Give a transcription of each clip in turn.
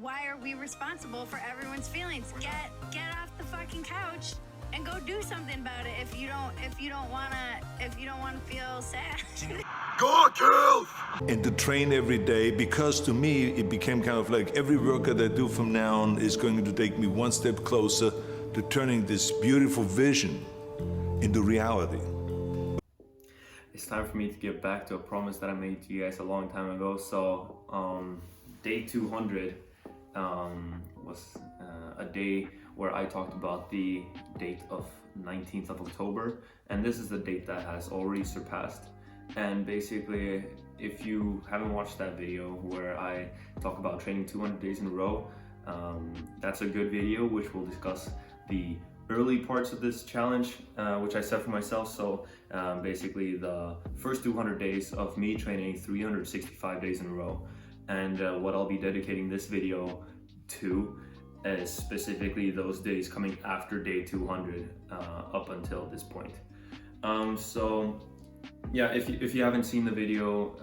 Why are we responsible for everyone's feelings? Get off the fucking couch and go do something about it if you don't wanna feel sad. Go, girls! And to train every day, because to me it became kind of like every workout I do from now on is going to take me one step closer to turning this beautiful vision into reality. It's time for me to get back to a promise that I made to you guys a long time ago. So day 200 was a day where I talked about the date of 19th of October, and this is the date that has already surpassed. And basically, if you haven't watched that video where I talk about training 200 days in a row, that's a good video which will discuss the early parts of this challenge, which I set for myself. So basically the first 200 days of me training 365 days in a row. And what I'll be dedicating this video to is specifically those days coming after day 200 up until this point. So yeah, if you haven't seen the video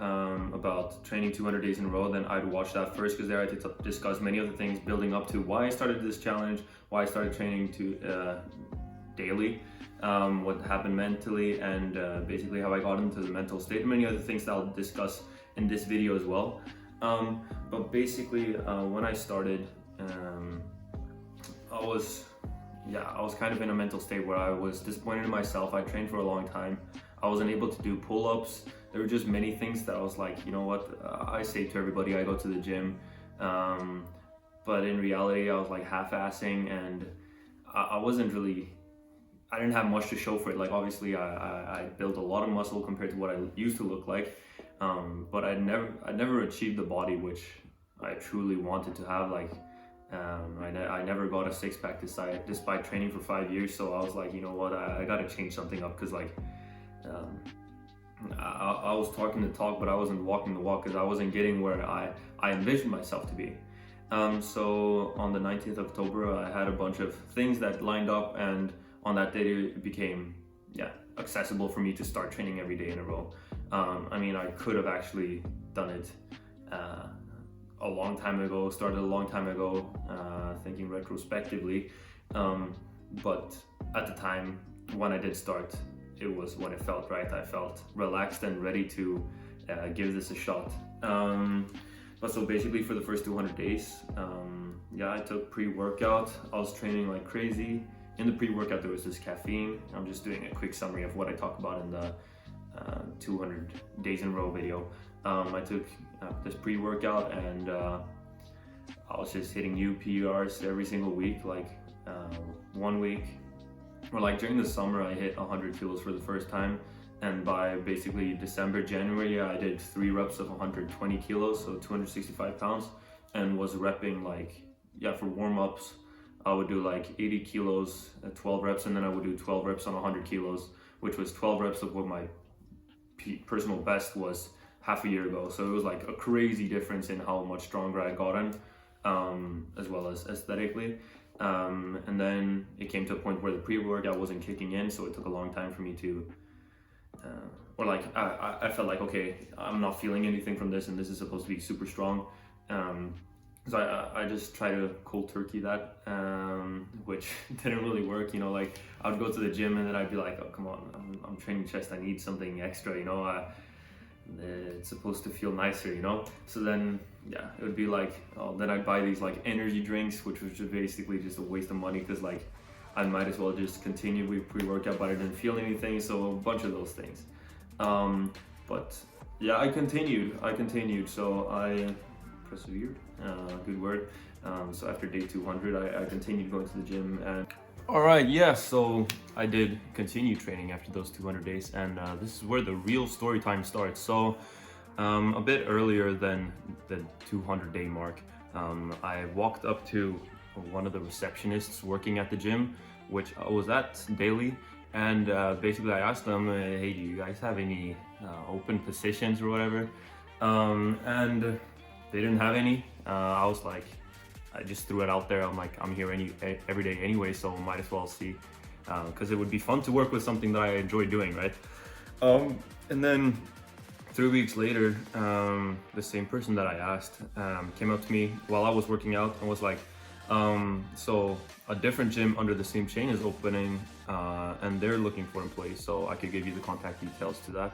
about training 200 days in a row, then I'd watch that first, because there I discuss many of the things building up to why I started this challenge, why I started training to daily, what happened mentally, and basically how I got into the mental state, and many other things that I'll discuss in this video as well. But basically, when I started, I was kind of in a mental state where I was disappointed in myself. I trained for a long time. I wasn't able to do pull-ups. There were just many things that I was like, you know what, I say to everybody I go to the gym, but in reality I was like half-assing, and I didn't have much to show for it. Like obviously I built a lot of muscle compared to what I used to look like, but I never achieved the body which I truly wanted to have. Like I never got a six-pack despite training for 5 years. So I was like, you know what, I gotta change something up, because like I was talking the talk, but I wasn't walking the walk, because I wasn't getting where I envisioned myself to be. So on the 19th of October, I had a bunch of things that lined up, and on that day it became accessible for me to start training every day in a row. I mean, I could have actually done it a long time ago, started a long time ago, thinking retrospectively, but at the time when I did start, it was when it felt right. I felt relaxed and ready to give this a shot. But so basically for the first 200 days, I took pre-workout. I was training like crazy. In the pre-workout there was this caffeine. I'm just doing a quick summary of what I talked about in the 200 days in a row video. I took this pre-workout, and I was just hitting new PRs every single week. Like 1 week, or like during the summer, I hit 100 kilos for the first time, and by basically December, January, I did 3 reps of 120 kilos, so 265 pounds, and was repping like, for warm-ups, I would do like 80 kilos at 12 reps, and then I would do 12 reps on 100 kilos, which was 12 reps of what my personal best was half a year ago. So it was like a crazy difference in how much stronger I had gotten, as well as aesthetically. And then it came to a point where the pre-workout wasn't kicking in, so it took a long time for me to, I felt like, okay, I'm not feeling anything from this, and this is supposed to be super strong. So I just tried to cold turkey that, which didn't really work. You know, like I would go to the gym and then I'd be like, oh come on, I'm training chest, I need something extra, you know, it's supposed to feel nicer, you know. So then it would be like, then I'd buy these like energy drinks, which was just basically just a waste of money, because like I might as well just continue with pre-workout, but I didn't feel anything. So a bunch of those things, but yeah, I continued, so I persevered, good word. So after day 200, I continued going to the gym. And alright, so I did continue training after those 200 days, and this is where the real story time starts. So a bit earlier than the 200 day mark, I walked up to one of the receptionists working at the gym, which I was at daily, and basically I asked them, hey, do you guys have any open positions or whatever? And they didn't have any. I was like, I just threw it out there. I'm like, I'm here every day anyway, so might as well see, because it would be fun to work with something that I enjoy doing, right? And then 3 weeks later, the same person that I asked came up to me while I was working out and was like, so a different gym under the same chain is opening and they're looking for employees, so I could give you the contact details to that.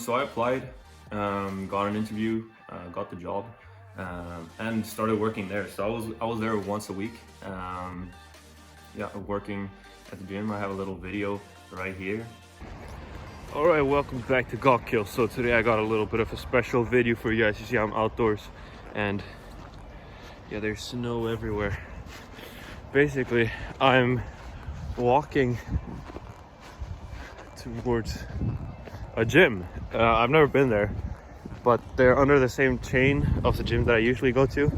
So I applied, got an interview, got the job, and started working there. So I was there once a week, yeah, working at the gym. I have a little video right here. All right, welcome back to Gawkill. So today I got a little bit of a special video for you guys. You see I'm outdoors and yeah, there's snow everywhere. Basically, I'm walking towards a gym. I've never been there, but they're under the same chain of the gym that I usually go to.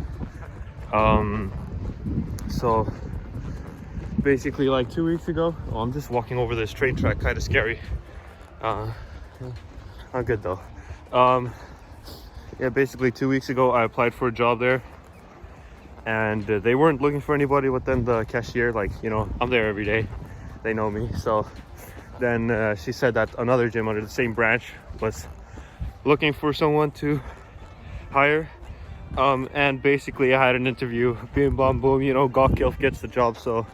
So basically like 2 weeks ago, I'm just walking over this train track, kind of scary. Not good though. Yeah, basically 2 weeks ago I applied for a job there and they weren't looking for anybody, but then the cashier, like, you know, I'm there every day, they know me, so then she said that another gym under the same branch was looking for someone to hire, and basically I had an interview, boom bam boom, you know, Gawkill gets the job, so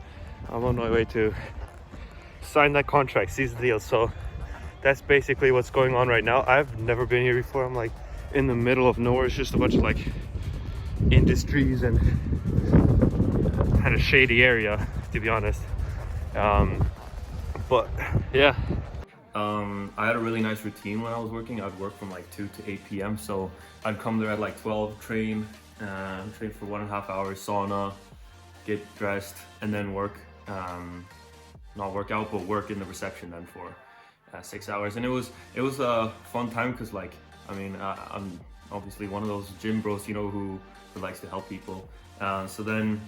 I'm on my way to sign that contract, seize the deal. So that's basically what's going on right now. I've never been here before. I'm like in the middle of nowhere. It's just a bunch of like industries and kind of shady area, to be honest. But yeah. I had a really nice routine when I was working. I'd work from like 2 to 8 p.m. So I'd come there at like 12, train for 1.5 hours, sauna, get dressed, and then work. Not work out, but work in the reception then for 6 hours. And it was a fun time because, like, I mean, I'm obviously one of those gym bros, you know, who likes to help people. So then,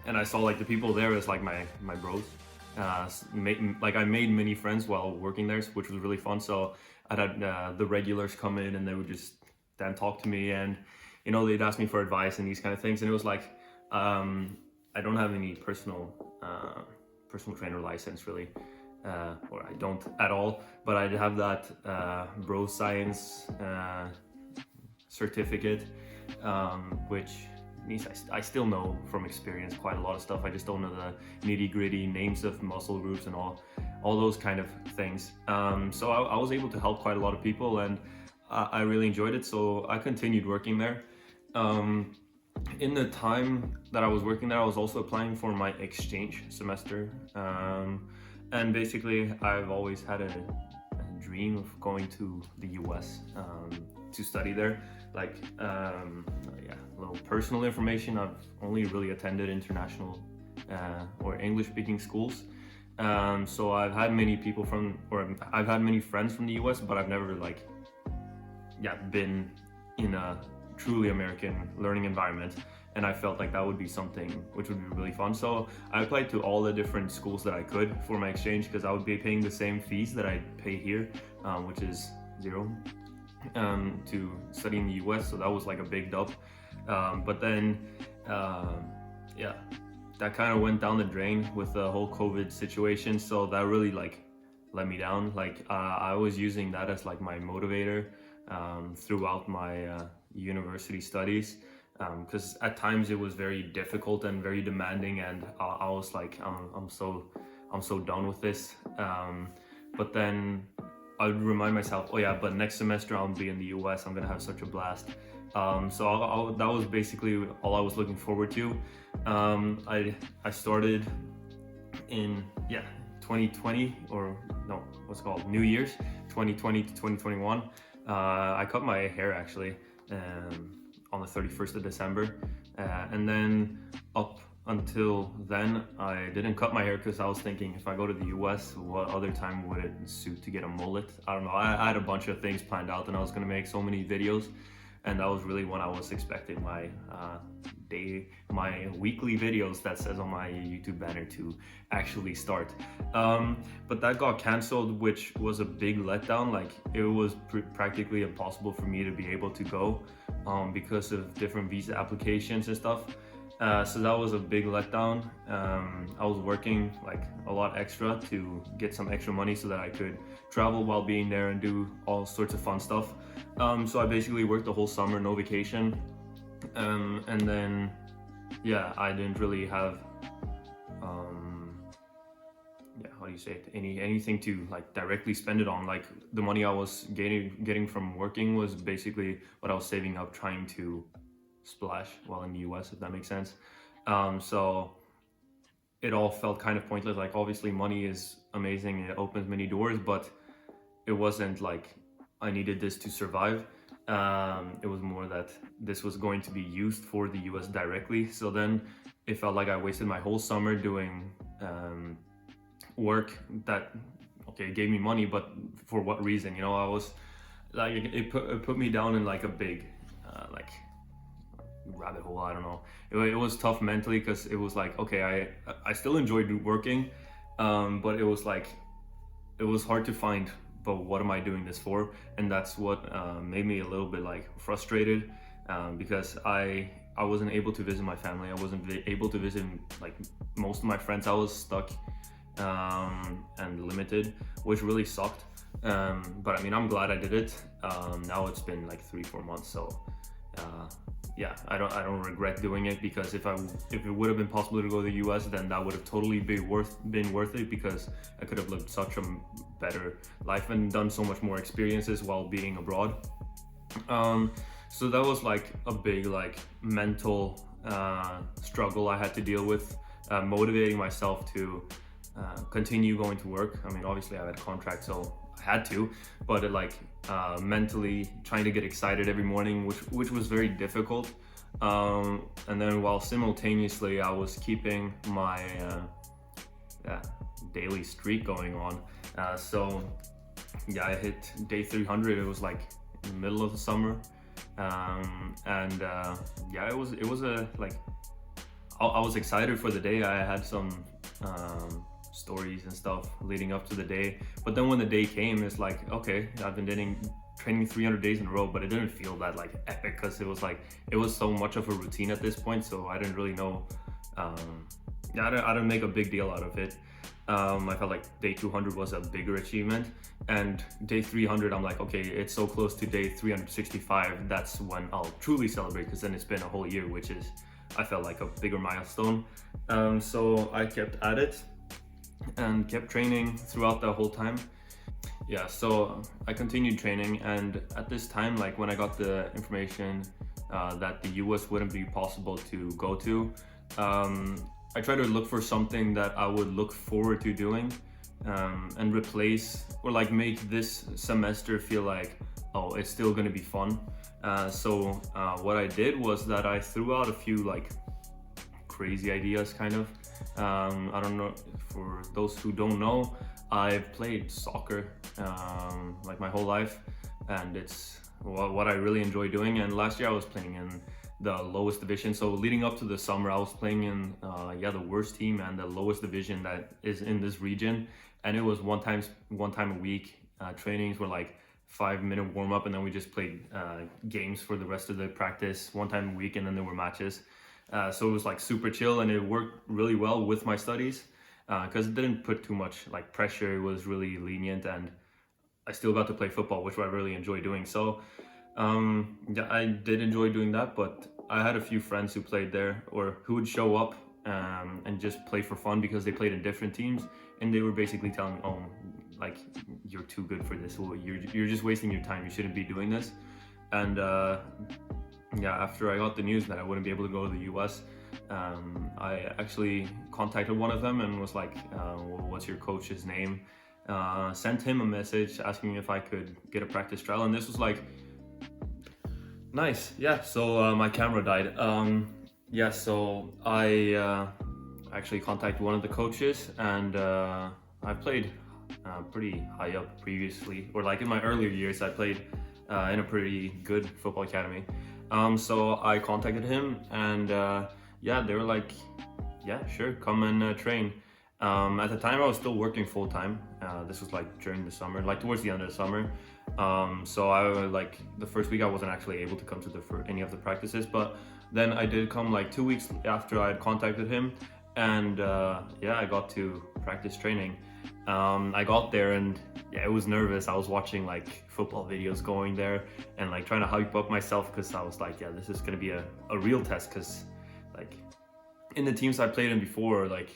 and I saw like the people there as like my bros. Like I made many friends while working there, which was really fun. So I'd had the regulars come in and they would just then talk to me, and you know, they'd ask me for advice and these kind of things. And it was like, I don't have any personal trainer license really, or I don't at all, but I have that bro science certificate, which means I still know from experience quite a lot of stuff. I just don't know the nitty-gritty names of muscle groups and all those kind of things. So I was able to help quite a lot of people, and I really enjoyed it, so I continued working there. In the time that I was working there, I was also applying for my exchange semester, and basically I've always had a dream of going to the US to study there. Like, yeah, a little personal information, I've only really attended international or English-speaking schools, so I've had many people I've had many friends from the US, but I've never like, yeah, been in a truly American learning environment, and I felt like that would be something which would be really fun. So I applied to all the different schools that I could for my exchange, because I would be paying the same fees that I pay here, which is $0, to study in the US, so that was like a big dub. But then yeah, that kind of went down the drain with the whole COVID situation, so that really like let me down. Like I was using that as like my motivator throughout my university studies, because at times it was very difficult and very demanding, and I was like, I'm so done with this. But then I would remind myself, oh yeah, but next semester I'll be in the US, I'm gonna have such a blast. So that was basically all I was looking forward to. I started in 2020, or no, what's it called, New Year's 2020 to 2021. I cut my hair actually on the 31st of December, and then up until then I didn't cut my hair, because I was thinking, if I go to the US, what other time would it suit to get a mullet? I don't know, I had a bunch of things planned out, and I was going to make so many videos, and that was really when I was expecting my weekly videos that says on my YouTube banner to actually start. But that got cancelled, which was a big letdown. Like, it was practically impossible for me to be able to go because of different visa applications and stuff. So that was a big letdown. I was working like a lot extra to get some extra money so that I could travel while being there and do all sorts of fun stuff. So I basically worked the whole summer, no vacation. And then, yeah, I didn't really have, how do you say it? Anything to like directly spend it on. Like the money I was getting from working was basically what I was saving up trying to splash while in the US, if that makes sense. So it all felt kind of pointless. Like obviously money is amazing, it opens many doors, but it wasn't like I needed this to survive. It was more that this was going to be used for the US directly. So then it felt like I wasted my whole summer doing work that, okay, gave me money, but for what reason? You know, I was like, it put me down in like a big, like rabbit hole. I don't know. It was tough mentally because it was like, okay, I still enjoyed working, but it was like, it was hard to find, but what am I doing this for? And that's what made me a little bit like frustrated, because I wasn't able to visit my family. I wasn't able to visit like most of my friends. I was stuck and limited, which really sucked. But I mean, I'm glad I did it. Now it's been like 3-4 months, so yeah, I don't regret doing it, because if it would have been possible to go to the US, then that would have totally been worth it, because I could have lived such a better life and done so much more experiences while being abroad. So that was like a big like mental struggle I had to deal with, motivating myself to continue going to work. I mean, obviously I had a contract, so I had to, but it, like mentally trying to get excited every morning, which was very difficult. And then while simultaneously I was keeping my daily streak going on. So yeah, I hit day 300. It was like in the middle of the summer, and yeah, it was a like I was excited for the day. I had some stories and stuff leading up to the day, but then when the day came, it's like, okay, I've been training 300 days in a row, but it didn't feel that like epic, because it was so much of a routine at this point, so I didn't really know. I didn't make a big deal out of it. I felt like day 200 was a bigger achievement, and day 300 I'm like, okay, it's so close to day 365, that's when I'll truly celebrate, because then it's been a whole year, which is, I felt like a bigger milestone. So I kept at it and kept training throughout the whole time. Yeah, so I continued training, and at this time, like when I got the information that the US wouldn't be possible to go to, I tried to look for something that I would look forward to doing, and replace, or like make this semester feel like, oh, it's still gonna be fun. So what I did was that I threw out a few like crazy ideas, kind of. I don't know, for those who don't know, I've played soccer like my whole life, and it's what I really enjoy doing. And last year I was playing in the lowest division. So leading up to the summer, I was playing in the worst team and the lowest division that is in this region. And it was one time a week. Trainings were like 5-minute warm up, and then we just played games for the rest of the practice, one time a week, and then there were matches. So it was like super chill, and it worked really well with my studies, because it didn't put too much like pressure. It was really lenient, and I still got to play football, which I really enjoy doing. So yeah, I did enjoy doing that, but I had a few friends who played there, or who would show up and just play for fun because they played in different teams, and they were basically telling me, oh, like, you're too good for this, you're just wasting your time, you shouldn't be doing this. And yeah, after I got the news that I wouldn't be able to go to the US, I actually contacted one of them and was like, what's your coach's name? Sent him a message asking if I could get a practice trial, and this was like, nice, yeah. So my camera died. Yeah, so I actually contacted one of the coaches, and I played pretty high up previously, or like in my earlier years, I played in a pretty good football academy. So I contacted him, and yeah, they were like, yeah, sure, come and train. At the time I was still working full-time. This was like during the summer, like towards the end of the summer. So I like the first week I wasn't actually able to come to any of the practices, but Then I did come like 2 weeks after I had contacted him, and yeah, I got to practice training. I got there and yeah, I was nervous. I was watching like football videos going there and like trying to hype up myself because I was like, yeah, this is gonna be a real test, because like in the teams I played in before, like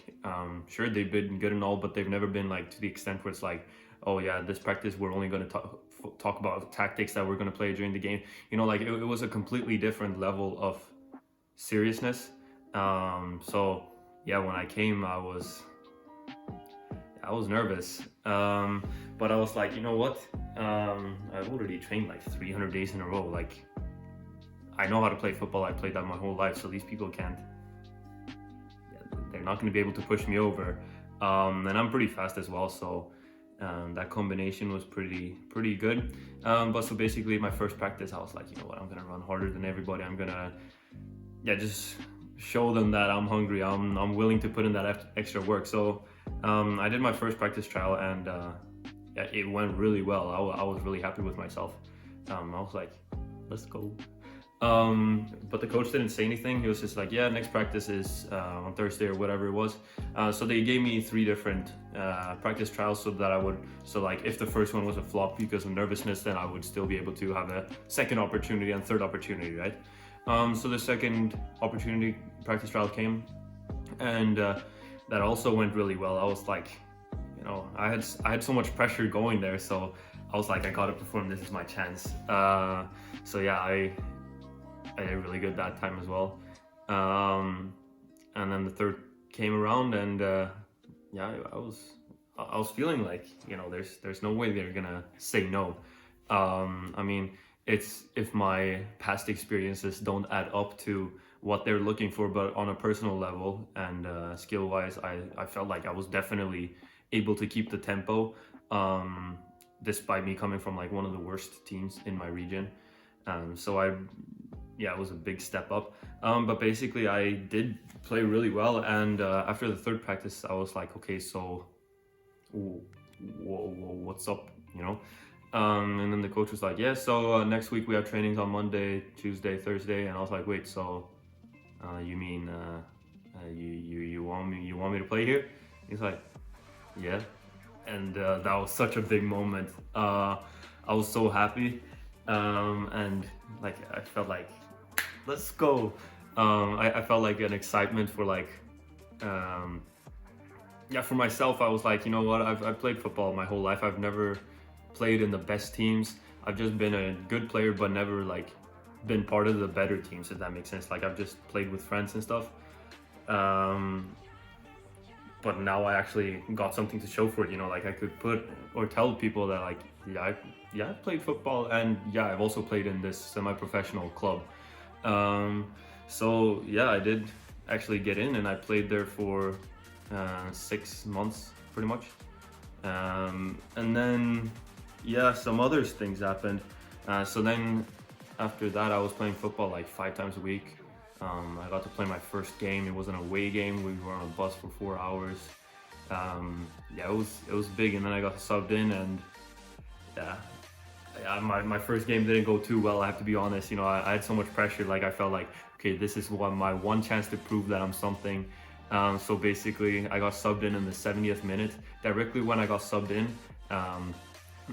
sure, they've been good and all, but they've never been like to the extent where it's like, oh yeah, this practice we're only going to talk about tactics that we're going to play during the game. You know, like it was a completely different level of seriousness. So yeah, when I came, I was nervous, but I was like, you know what, I've already trained like 300 days in a row. Like I know how to play football. I played that my whole life, so these people can't, they're not going to be able to push me over. And I'm pretty fast as well, so that combination was pretty good. But so basically my first practice, I was like, you know what, I'm gonna run harder than everybody. I'm gonna just show them that I'm hungry. I'm willing to put in that extra work. So I did my first practice trial, and yeah, it went really well. I was really happy with myself. I was like, let's go. But the coach didn't say anything. He was just like, yeah, next practice is on Thursday or whatever it was. So they gave me 3 different practice trials so that like if the first one was a flop because of nervousness, then I would still be able to have a second opportunity and third opportunity, right? So the second opportunity practice trial came, and that also went really well. I was like, you know, I had so much pressure going there, so I was like, I gotta perform. This is my chance. So yeah, I did really good that time as well. And then the third came around, and yeah, I was feeling like, you know, there's no way they're gonna say no. I mean, it's if my past experiences don't add up to what they're looking for, but on a personal level and skill wise, I felt like I was definitely able to keep the tempo, despite me coming from like one of the worst teams in my region. So it was a big step up. But basically I did play really well, and after the third practice I was like, okay, so what's up, you know? And then the coach was like, yeah, so next week we have trainings on Monday, Tuesday, Thursday. And I was like, wait, so you mean you want me to play here? He's like, yeah. And that was such a big moment. I was so happy, and like I felt like, let's go. I felt like an excitement for like, for myself. I was like, you know what, I've played football my whole life. I've never played in the best teams. I've just been a good player, but never like been part of the better teams, if that makes sense. Like I've just played with friends and stuff. But now I actually got something to show for it, you know, like I could put or tell people that like, I've played football, and yeah, I've also played in this semi-professional club. So yeah, I did actually get in, and I played there for 6 months pretty much. And then yeah, some other things happened. So then after that I was playing football like 5 times a week. I got to play my first game. It was an away game. We were on a bus for 4 hours. It was big. And then I got subbed in, and my first game didn't go too well, I have to be honest. You know, I had so much pressure. Like I felt like, okay, this is my one chance to prove that I'm something. So basically I got subbed in the 70th minute. Directly when I got subbed in,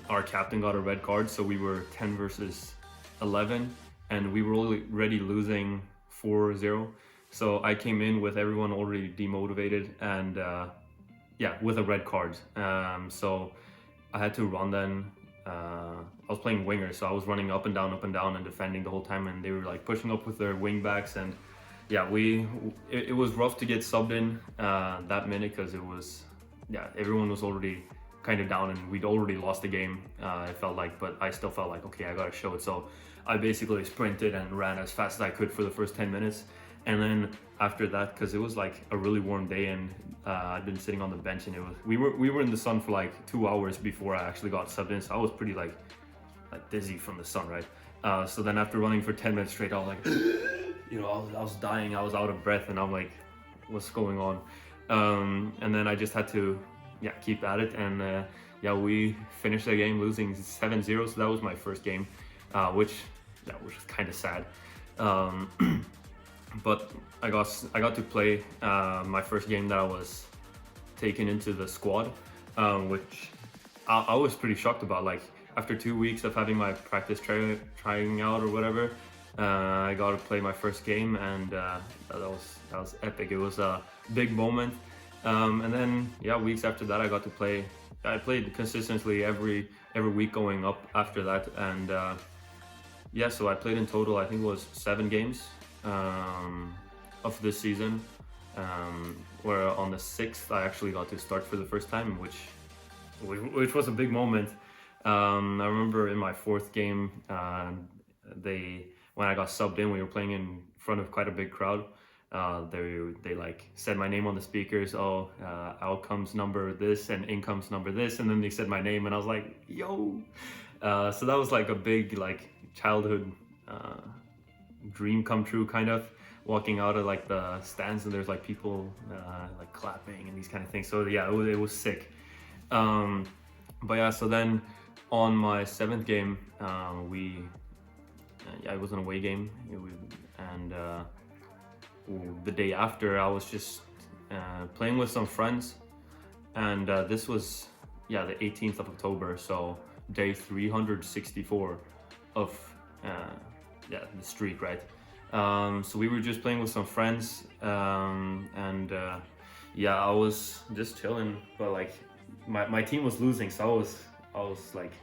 our captain got a red card, so we were 10 versus 11, and we were already losing 4-0. So I came in with everyone already demotivated, and with a red card. So I had to run then. I was playing winger, so I was running up and down and defending the whole time, and they were like pushing up with their wing backs, and it was rough to get subbed in that minute, because it was everyone was already kind of down, and we'd already lost the game, it felt like, but I still felt like, okay, I gotta show it. So I basically sprinted and ran as fast as I could for the first 10 minutes. And then after that, because it was like a really warm day, and I'd been sitting on the bench, and we were in the sun for like 2 hours before I actually got subbed in. So I was pretty like dizzy from the sun, right? So then after running for 10 minutes straight, I was like, you know, I was dying, I was out of breath, and I'm like, what's going on? And then I just had to keep at it, and we finished the game losing 7-0. So that was my first game, which was kind of sad. but I got to play my first game that I was taken into the squad, which I was pretty shocked about. Like after 2 weeks of having my practice trying out or whatever, I got to play my first game, and that was epic. It was a big moment. And then yeah, weeks after that, I got to play. I played consistently every week going up after that, and yeah, so I played in total, I think it was 7 games of this season, where on the 6th I actually got to start for the first time, which was a big moment. I remember in my 4th game, when I got subbed in, we were playing in front of quite a big crowd. They like said my name on the speakers. Oh, out comes number this and in comes number this, and then they said my name, and I was like, yo. So that was like a big like childhood dream come true, kind of walking out of like the stands, and there's like people like clapping and these kind of things. So yeah, it was sick. But yeah, so then on my 7th game, it was an away game, and the day after I was just playing with some friends, and this was the 18th of October, so day 364 of the streak, right? So we were just playing with some friends, and I was just chilling, but like my team was losing, so I was like,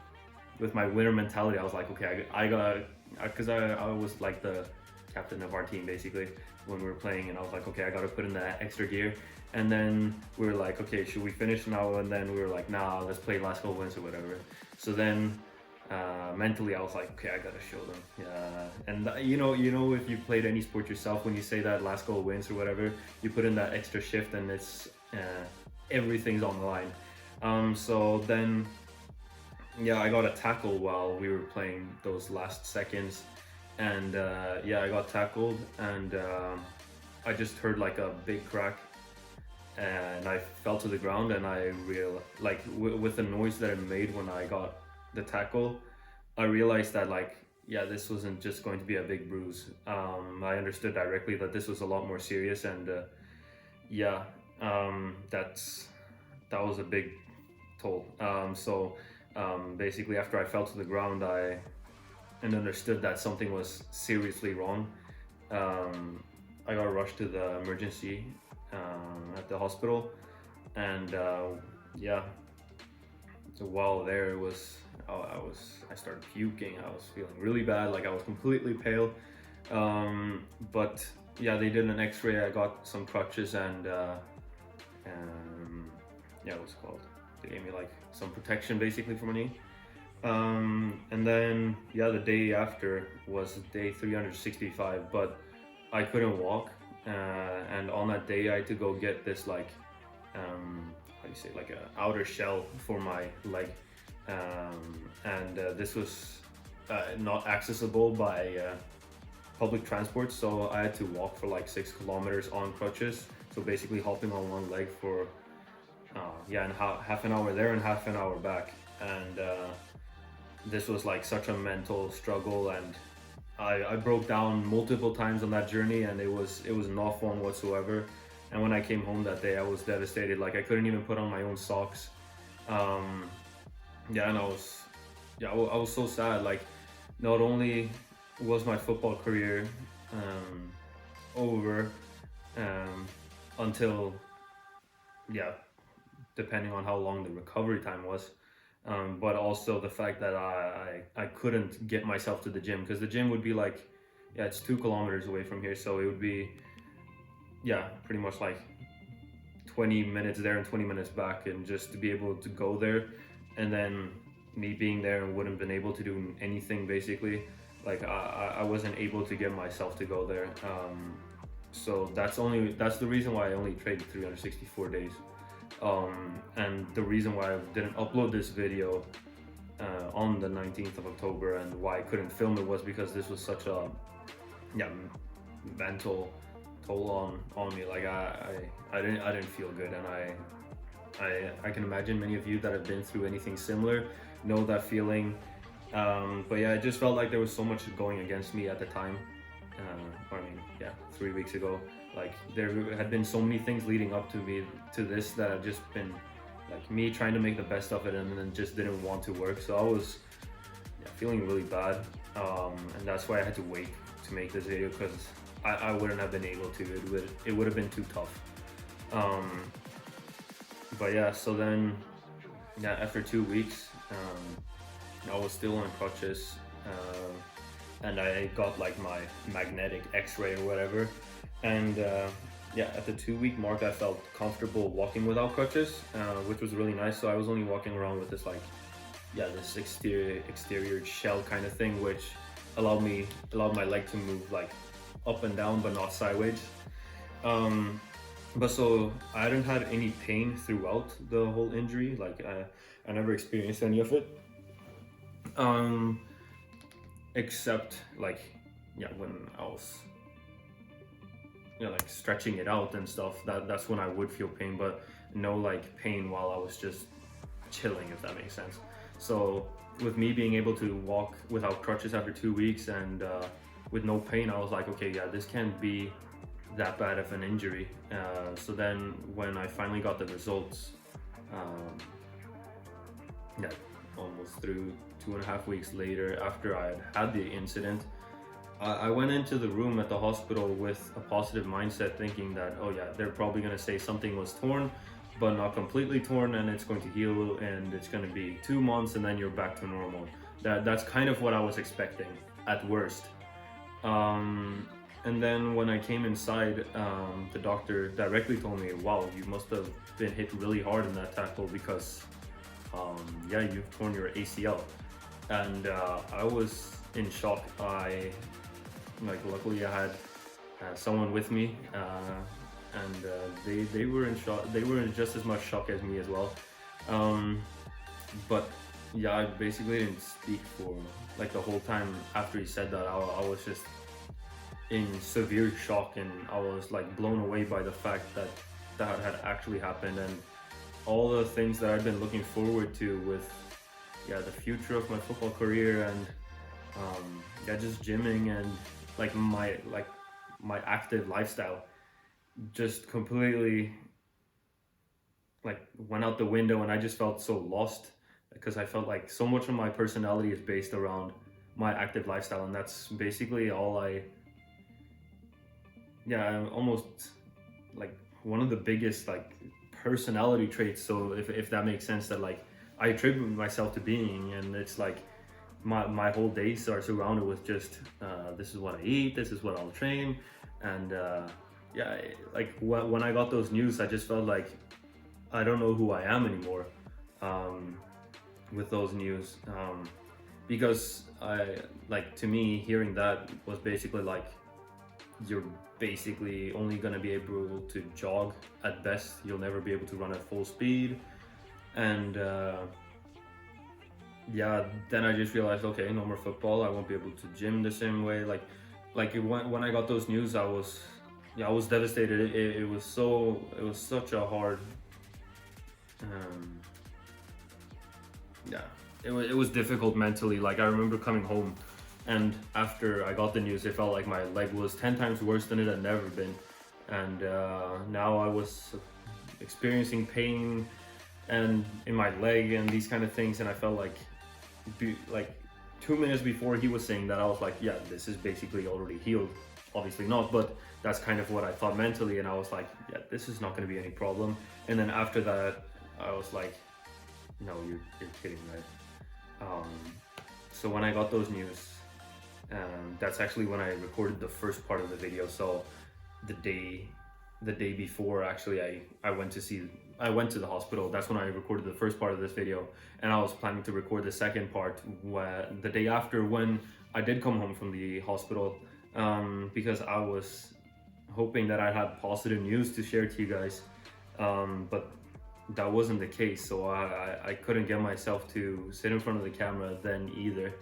with my winner mentality, I was like, okay, I gotta, because I was like the captain of our team basically when we were playing, and I was like, okay, I gotta put in that extra gear. And then we were like, okay, should we finish now? And then we were like, nah, let's play last goal wins or whatever. So then mentally I was like, okay, I gotta show them. And you know if you played any sport yourself, when you say that last goal wins or whatever, you put in that extra shift, and it's everything's on the line. So then I got a tackle while we were playing those last seconds, and I got tackled, and I just heard like a big crack, and I fell to the ground, and I realized, like with the noise that it made when I got the tackle, I realized that like, this wasn't just going to be a big bruise. I understood directly that this was a lot more serious, and that was a big toll. Basically after I fell to the ground, I understood that something was seriously wrong. I got rushed to the emergency at the hospital, and so while there, it was I started puking. I was feeling really bad, like I was completely pale. But they did an x-ray. I got some crutches, and it was called, they gave me like some protection basically for my knee. And then the day after was day 365, but I couldn't walk, and on that day I had to go get this like how do you say, like a outer shell for my leg, and this was not accessible by public transport, so I had to walk for like 6 kilometers on crutches, so basically hopping on one leg for and half an hour there and half an hour back. And this was like such a mental struggle, and I broke down multiple times on that journey, and it was not fun whatsoever. And when I came home that day, I was devastated. Like I couldn't even put on my own socks. And I was so sad. Like not only was my football career over until depending on how long the recovery time was, but also the fact that I couldn't get myself to the gym, because the gym would be like, it's 2 kilometers away from here, so it would be pretty much like 20 minutes there and 20 minutes back, and just to be able to go there, and then me being there and wouldn't been able to do anything basically, like I wasn't able to get myself to go there. So that's the reason why I only traded 364 days. And the reason why I didn't upload this video on the 19th of October, and why I couldn't film it, was because this was such a mental toll on me. Like I didn't feel good, and I can imagine many of you that have been through anything similar know that feeling. But I just felt like there was so much going against me at the time, or I mean, yeah, 3 weeks ago. Like there had been so many things leading up to this that have just been like me trying to make the best of it, and then just didn't want to work. So I was feeling really bad, and that's why I had to wait to make this video, because I wouldn't have been able to. It would have been too tough. But yeah, so then after 2 weeks, I was still on crutches, and I got like my magnetic X-ray or whatever, and at the 2-week mark I felt comfortable walking without crutches, which was really nice. So I was only walking around with this this exterior shell kind of thing, which allowed my leg to move like up and down but not sideways. But so I hadn't had any pain throughout the whole injury. Like I never experienced any of it, except like when I was like stretching it out and stuff. That's when I would feel pain, but no like pain while I was just chilling, if that makes sense. So with me being able to walk without crutches after 2 weeks and with no pain, I was like, okay, yeah, this can't be that bad of an injury. So then when I finally got the results, almost through 2.5 weeks later after I had the incident, I went into the room at the hospital with a positive mindset, thinking that, oh yeah, they're probably gonna say something was torn, but not completely torn, and it's going to heal, and it's going to be 2 months, and then you're back to normal. That's kind of what I was expecting at worst. And then when I came inside, the doctor directly told me, wow, you must have been hit really hard in that tackle, because you've torn your ACL. And I was in shock. Luckily I had someone with me, and they were in shock. They were in just as much shock as me as well. But yeah, I basically didn't speak for like the whole time after he said that. I was just in severe shock, and I was like blown away by the fact that that had actually happened, and all the things that I've been looking forward to with the future of my football career, and just gymming and my active lifestyle just completely went out the window. And I just felt so lost, because I felt like so much of my personality is based around my active lifestyle, and that's basically all I'm almost like one of the biggest personality traits, so if that makes sense, that I attribute myself to being. And it's like my whole days are surrounded with just this is what I eat, this is what I'll train. And when I got those news, I just felt like I don't know who I am anymore with those news, because to me, hearing that was basically like, you're basically only gonna be able to jog at best. You'll never be able to run at full speed. And then I just realized, okay, no more football. I won't be able to gym the same way. When I got those news, I was devastated. It was such a hard it was difficult mentally. I remember coming home, and after I got the news, it felt like my leg was 10 times worse than it had never been. And now I was experiencing pain and in my leg and these kind of things, and I felt like 2 minutes before he was saying that, I was like, yeah, this is basically already healed. Obviously not, but that's kind of what I thought mentally, and I was like, yeah, this is not going to be any problem. And then after that, I was like, no, you're kidding, right? So when I got those news, that's actually when I recorded the first part of the video. So the day before, actually, I went to the hospital. That's when I recorded the first part of this video, and I was planning to record the second part the day after, when I did come home from the hospital, because I was hoping that I had positive news to share to you guys, but that wasn't the case. So I couldn't get myself to sit in front of the camera then either.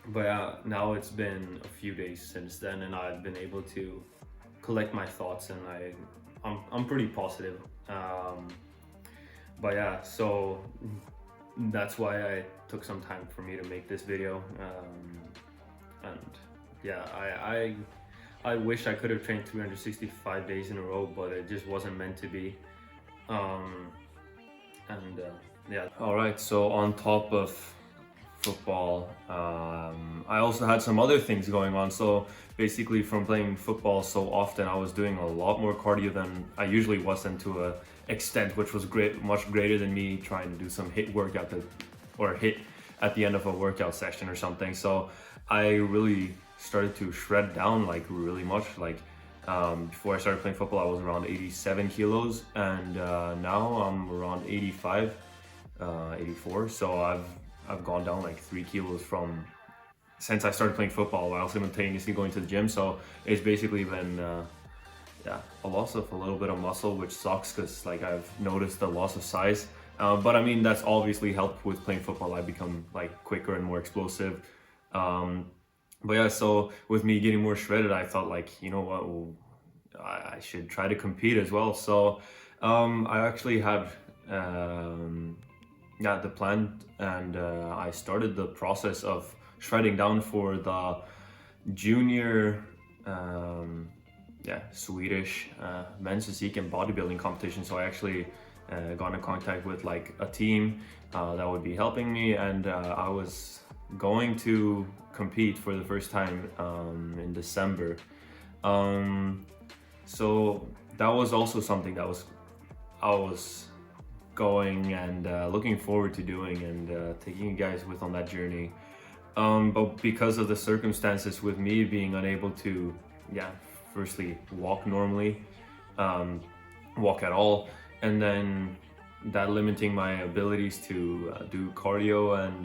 But now it's been a few days since then, and I've been able to collect my thoughts, and I'm pretty positive. But yeah, so that's why I took some time for me to make this video. And yeah, I wish I could have trained 365 days in a row, but it just wasn't meant to be. And yeah. All right. So on top of football, I also had some other things going on. So basically, from playing football so often, I was doing a lot more cardio than I usually was, and to a extent which was great, much greater than me trying to do some hit workout or hit at the end of a workout session or something. So I really started to shred down like really much. Like before I started playing football, I was around 87 kilos, and now I'm around 85, 84. So I've gone down like 3 kilos from since I started playing football while simultaneously going to the gym. So it's basically been yeah, a loss of a little bit of muscle, which sucks because like I've noticed the loss of size. But I mean, that's obviously helped with playing football. I become like quicker and more explosive. But yeah, so with me getting more shredded, I thought like, you know what, well, I should try to compete as well. So I actually had yeah, the plan, and I started the process of shredding down for the junior yeah, Swedish men's physique and bodybuilding competition. So I actually got in contact with like a team that would be helping me, and I was going to compete for the first time in December. So that was also something that I was going and looking forward to doing, and taking you guys with on that journey. But because of the circumstances with me being unable to, yeah, firstly walk normally, walk at all, and then that limiting my abilities to do cardio, and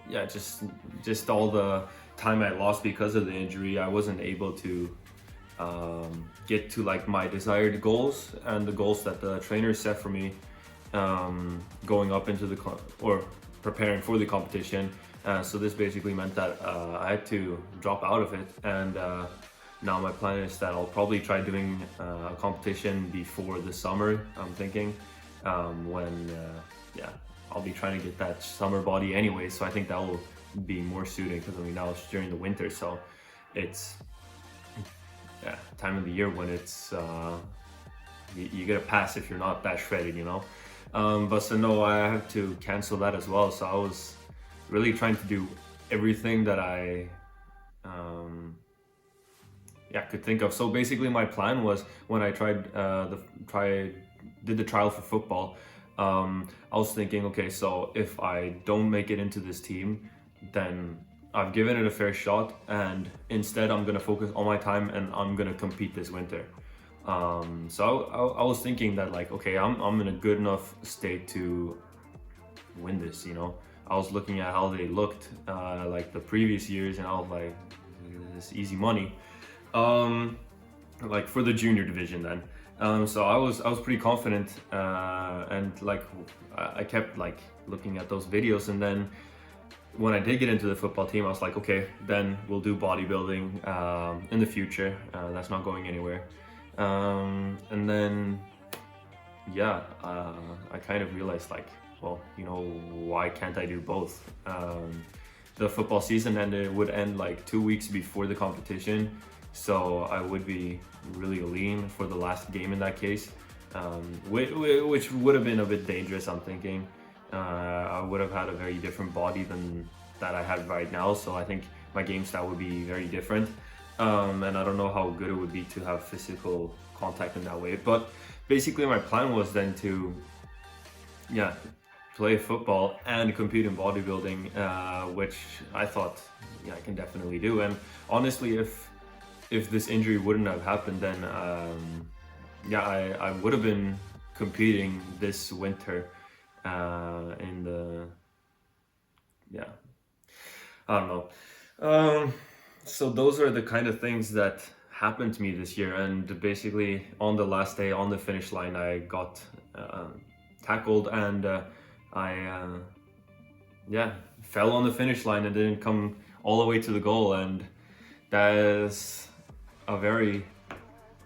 yeah, just all the time I lost because of the injury, I wasn't able to get to like my desired goals and the goals that the trainer set for me going up into the or preparing for the competition. So this basically meant that I had to drop out of it, and now my plan is that I'll probably try doing a competition before the summer. I'm thinking when yeah, I'll be trying to get that summer body anyway, so I think that will be more suiting, because I mean now it's during the winter, so it's yeah, time of the year when it's you get a pass if you're not that shredded, you know. But so no, I have to cancel that as well. So I was really trying to do everything that I yeah, could think of. So basically my plan was, when I did the trial for football, I was thinking, okay, so if I don't make it into this team, then I've given it a fair shot, and instead I'm gonna focus all my time and I'm gonna compete this winter. So I was thinking that like, okay, I'm in a good enough state to win this, you know. I was looking at how they looked like the previous years, and I was like, this is easy money. Like for the junior division then. So I was pretty confident, and like I kept like looking at those videos, and then when I did get into the football team, I was like, okay, then we'll do bodybuilding in the future. That's not going anywhere. And then yeah, I kind of realized like, well, you know, why can't I do both? The football season would end like 2 weeks before the competition, so I would be really lean for the last game in that case, which would have been a bit dangerous, I'm thinking. I would have had a very different body than that I have right now, so I think my game style would be very different, and I don't know how good it would be to have physical contact in that way. But basically my plan was then to, yeah, play football and compete in bodybuilding, which I thought, yeah, I can definitely do. And honestly, if this injury wouldn't have happened, then yeah, I would have been competing this winter in the, yeah, I don't know. So those are the kind of things that happened to me this year, and basically on the last day, on the finish line, I got tackled, and I yeah, fell on the finish line and didn't come all the way to the goal, and that is a very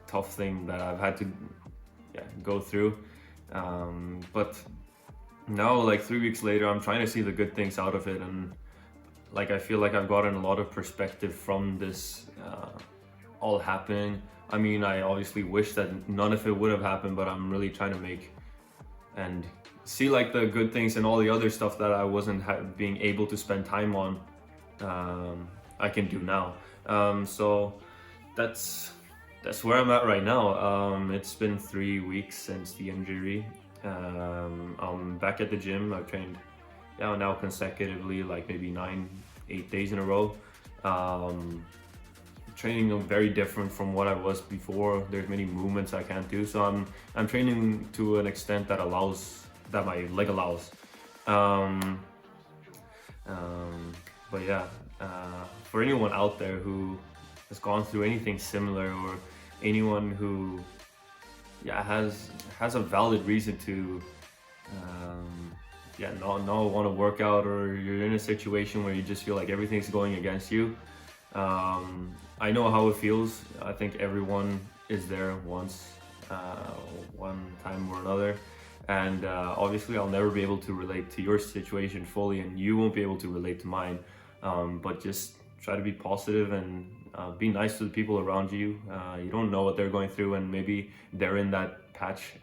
tough thing that I've had to, yeah, go through. But now, like 3 weeks later, I'm trying to see the good things out of it, and like I feel like I've gotten a lot of perspective from this all happening. I mean, I obviously wish that none of it would have happened, but I'm really trying to make and see like the good things and all the other stuff that I wasn't being able to spend time on. I can do now. So that's where I'm at right now. It's been 3 weeks since the injury. I'm back at the gym. I've trained now consecutively, like maybe 9-8 days in a row. Training very different from what I was before. There's many movements I can't do, so I'm training to an extent that my leg allows. But yeah, for anyone out there who has gone through anything similar, or anyone who has a valid reason to not want to work out, or you're in a situation where you just feel like everything's going against you, I know how it feels. I think everyone is there once, one time or another, and obviously I'll never be able to relate to your situation fully, and you won't be able to relate to mine, but just try to be positive and be nice to the people around you. You don't know what they're going through, and maybe they're in that patch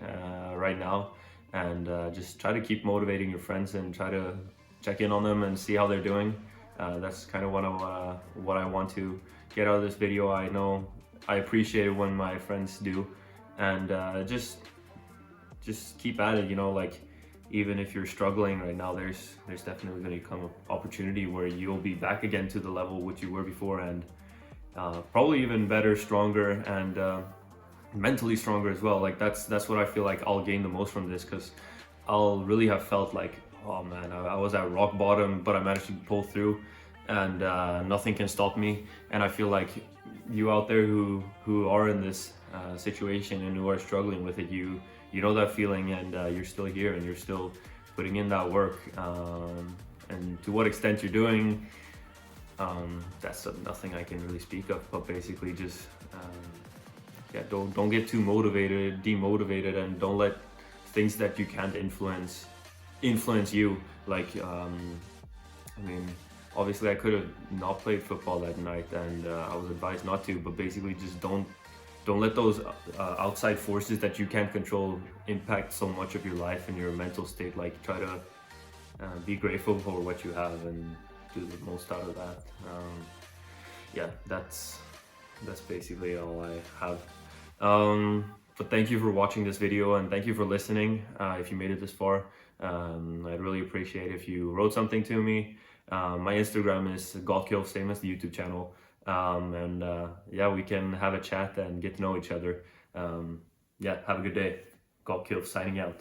right now, and just try to keep motivating your friends and try to check in on them and see how they're doing. That's kind of what I want to get out of this video. I know I appreciate it when my friends do, and just keep at it, you know, like even if you're struggling right now, there's definitely going to come an opportunity where you'll be back again to the level which you were before, and probably even better, stronger, and mentally stronger as well. Like that's what I feel like I'll gain the most from this, because I'll really have felt like, oh man, I was at rock bottom, but I managed to pull through, and nothing can stop me. And I feel like you out there who are in this situation and who are struggling with it, you know that feeling, and you're still here, and you're still putting in that work, and to what extent you're doing, that's nothing I can really speak of, but basically just don't get too demotivated, and don't let things that you can't influence you. Like I mean, obviously I could have not played football that night, and I was advised not to, but basically just don't let those outside forces that you can't control impact so much of your life and your mental state. Like try to be grateful for what you have and do the most out of that. Yeah, that's basically all I have. But thank you for watching this video, and thank you for listening. If you made it this far, I'd really appreciate if you wrote something to me. My Instagram is GolfKilf, same as the YouTube channel. And yeah, we can have a chat and get to know each other. Yeah, have a good day. GolfKilf signing out.